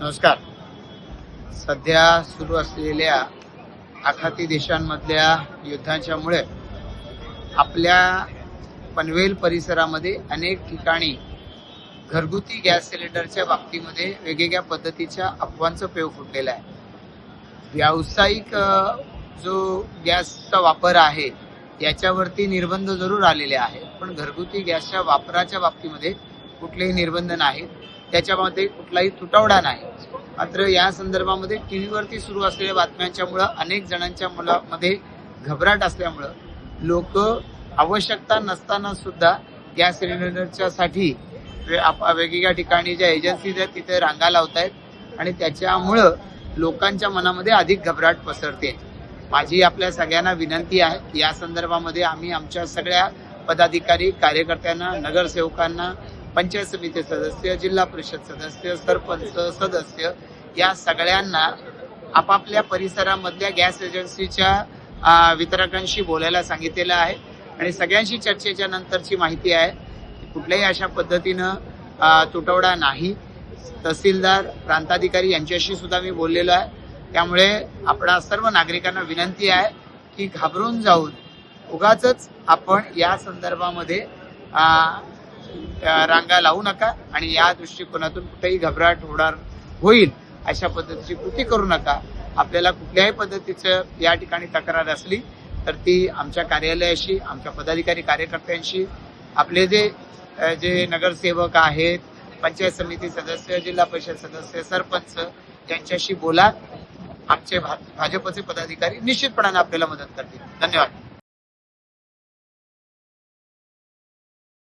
नमस्कार. सध्या सुरू असलेल्या आखाती देशांमधल्या युद्धांच्यामुळे आपल्या पनवेल परिसरामध्ये अनेक ठिकाणी घरगुती गॅस सिलेंडरच्या बाबतीमध्ये वेगवेगळ्या पद्धतीच्या अफवांचं पेव फुटलेलं आहे. व्यावसायिक जो गॅसचा वापर आहे याच्यावरती निर्बंध जरूर आलेले आहेत, पण घरगुती गॅसच्या वापराच्या बाबतीमध्ये कुठलेही निर्बंध नाहीत, त्याच्यामध्ये कुठलाही तुटवडा नाही. मात्र या संदर्भामध्ये टीव्हीवरती सुरू असलेल्या बातम्यांच्यामुळं अनेक जणांच्या मुलामध्ये घबराट असल्यामुळं लोक आवश्यकता नसताना सुद्धा गॅस सिलेंडरच्या साठी वेगवेगळ्या ठिकाणी ज्या एजन्सीज आहेत तिथे रांगा लावत आहेत आणि त्याच्यामुळं लोकांच्या मनामध्ये अधिक घबराट पसरते. माझी आपल्या सगळ्यांना विनंती आहे, या संदर्भामध्ये आम्ही आमच्या सगळ्या पदाधिकारी, कार्यकर्त्यांना, नगरसेवकांना, पंचायत समिती सदस्य, जिल्हा परिषद सदस्य, सरपंच सदस्य या सगळ्यांना आपापल्या परिसरामधल्या गॅस एजन्सीच्या वितरकांशी बोलायला सांगितलेलं आहे आणि सगळ्यांशी चर्चेच्या नंतरची माहिती आहे की कुठल्याही अशा पद्धतीनं तुटवडा नाही. तहसीलदार, प्रांताधिकारी यांच्याशी सुद्धा मी बोललेलो आहे. त्यामुळे आपणा सर्व नागरिकांना विनंती आहे की घाबरून जाऊन उगाचच आपण या संदर्भामध्ये रांगा लावू नका आणि या दृष्टिकोनातून कुठेही घबराट होईल अशा पद्धतीची कृती करू नका. आपल्याला कुठल्याही पद्धतीचं या ठिकाणी तक्रार असली तर ती आमच्या कार्यालयाशी, आमच्या पदाधिकारी कार्यकर्त्यांशी, आपले जे नगरसेवक आहेत, पंचायत समिती सदस्य, जिल्हा परिषद सदस्य, सरपंच यांच्याशी बोला. आमचे भाजपचे पदाधिकारी निश्चितपणाने आपल्याला मदत करतील. धन्यवाद.